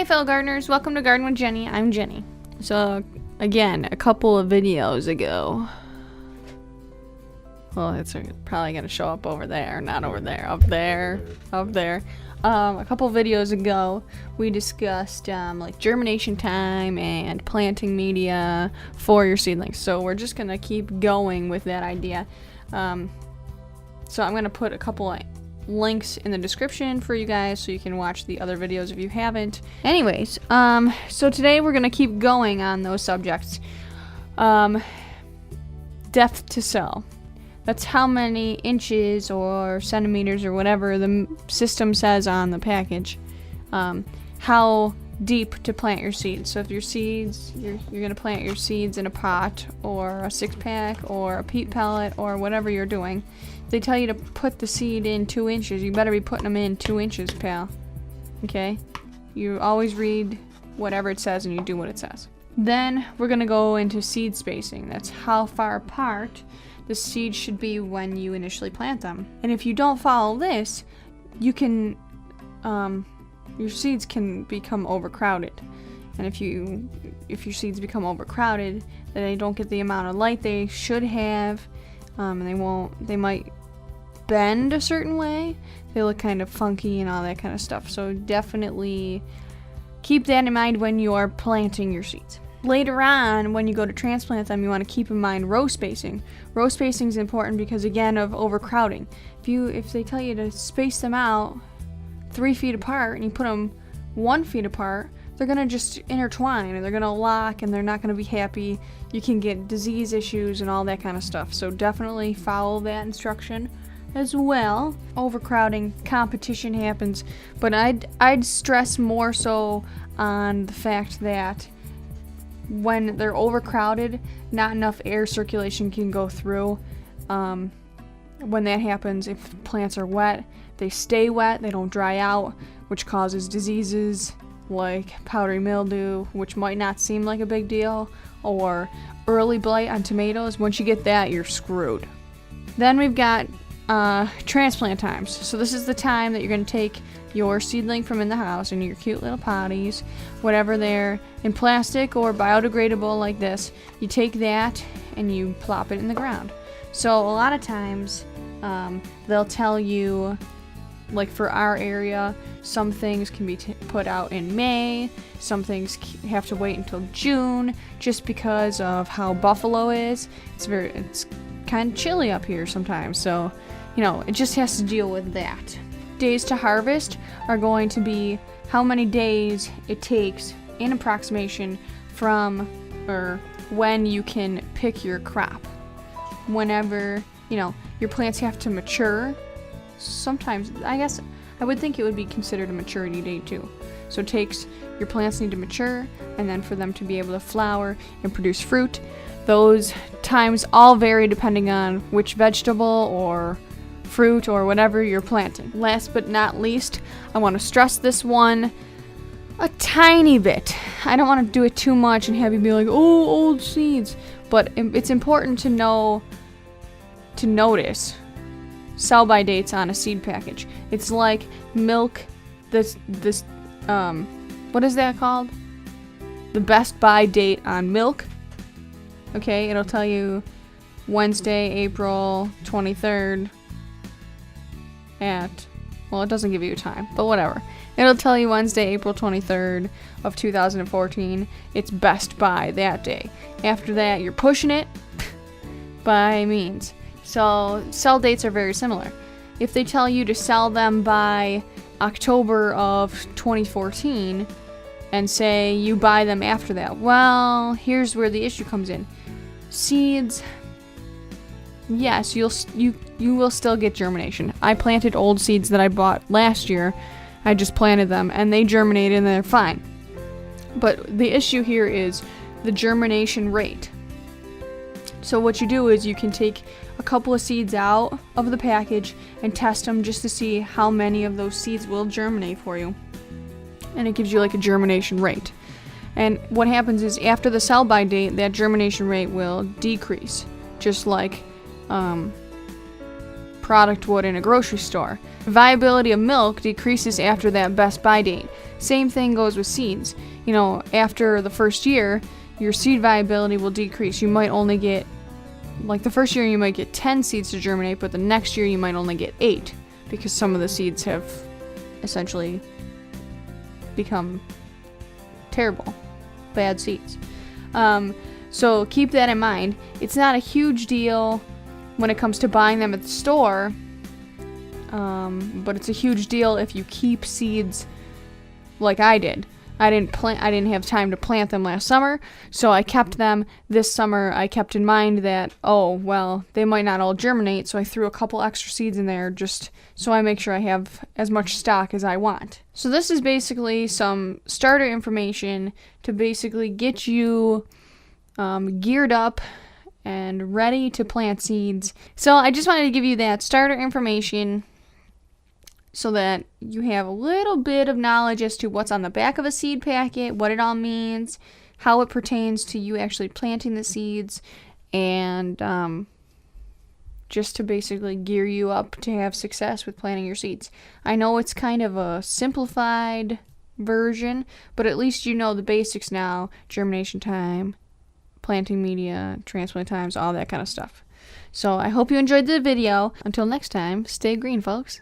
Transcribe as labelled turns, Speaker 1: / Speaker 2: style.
Speaker 1: Hi fellow gardeners, welcome to Garden with Jenny. I'm Jenny. So again, a couple of videos ago, well, it's probably going to show up over there, not over there, up there. A couple of videos ago, we discussed like germination time and planting media for your seedlings. So we're just going to keep going with that idea. So I'm going to put a couple of links in the description for you guys so you can watch the other videos if you haven't. Anyways, so today we're going to keep going on those subjects. Depth to sow. That's how many inches or centimeters or whatever the system says on the package. How deep to plant your seeds. So if your seeds, you're going to plant your seeds in a pot or a 6-pack or a peat pellet or whatever you're doing. They tell you to put the seed in 2 inches. You better be putting them in 2 inches, pal. Okay? You always read whatever it says and you do what it says. Then we're going to go into seed spacing. That's how far apart the seeds should be when you initially plant them. And if you don't follow this, you can, your seeds can become overcrowded. And if your seeds become overcrowded, then they don't get the amount of light they should have, and they might bend a certain way. They look kind of funky and all that kind of stuff. So definitely keep that in mind when you are planting your seeds. Later on, when you go to transplant them, you want to keep in mind row spacing. Row spacing is important because, again, of overcrowding. If they tell you to space them out 3 feet apart and you put them 1 feet apart, they're going to just intertwine and they're going to lock and they're not going to be happy. You can get disease issues and all that kind of stuff. So definitely follow that instruction as well. Overcrowding, competition happens, but I'd stress more so on the fact that when they're overcrowded, not enough air circulation can go through. When that happens, if plants are wet, they stay wet, they don't dry out, which causes diseases like powdery mildew, which might not seem like a big deal, or early blight on tomatoes. Once you get that, you're screwed. Then we've got transplant times. So this is the time that you're going to take your seedling from in the house in your cute little potties, whatever they're in plastic or biodegradable like this. You take that and you plop it in the ground. So a lot of times they'll tell you, like for our area, some things can be put out in May, some things have to wait until June just because of how Buffalo is. It's kind of chilly up here sometimes, so it just has to deal with that. Days to harvest are going to be how many days it takes in approximation from or when you can pick your crop. Whenever, your plants have to mature, sometimes, I guess, I would think it would be considered a maturity date too. So your plants need to mature, and then for them to be able to flower and produce fruit. Those times all vary depending on which vegetable or fruit or whatever you're planting. Last but not least, I want to stress this one a tiny bit. I don't want to do it too much and have you be like, oh, old seeds. But it's important to notice sell-by dates on a seed package. It's like milk, what is that called? The best buy date on milk. Okay, it'll tell you Wednesday, April 23rd at, well, it doesn't give you a time, but whatever. It'll tell you Wednesday, April 23rd of 2014. It's best buy that day. After that, you're pushing it by means. So sell dates are very similar. If they tell you to sell them by October of 2014 and say you buy them after that, well, here's where the issue comes in. Seeds, yes, you will still get germination. I planted old seeds that I bought last year. I just planted them and they germinated and they're fine. But the issue here is the germination rate. So what you do is you can take a couple of seeds out of the package and test them just to see how many of those seeds will germinate for you. And it gives you like a germination rate. And what happens is after the sell-by date, that germination rate will decrease, just like product would in a grocery store. Viability of milk decreases after that best buy date. Same thing goes with seeds. You know, after the first year, your seed viability will decrease. You might only get, like the first year you might get 10 seeds to germinate, but the next year you might only get 8 because some of the seeds have essentially become terrible, bad seeds. So keep that in mind. It's not a huge deal when it comes to buying them at the store, but it's a huge deal if you keep seeds like I did. I didn't have time to plant them last summer, so I kept them this summer. I kept in mind that, oh, well, they might not all germinate, so I threw a couple extra seeds in there just so I make sure I have as much stock as I want. So this is basically some starter information to basically get you geared up and ready to plant seeds. So I just wanted to give you that starter information so that you have a little bit of knowledge as to what's on the back of a seed packet, what it all means, how it pertains to you actually planting the seeds, and just to basically gear you up to have success with planting your seeds. I know it's kind of a simplified version, but at least you know the basics now: germination time, planting media, transplant times, all that kind of stuff. So I hope you enjoyed the video. Until next time, stay green, folks.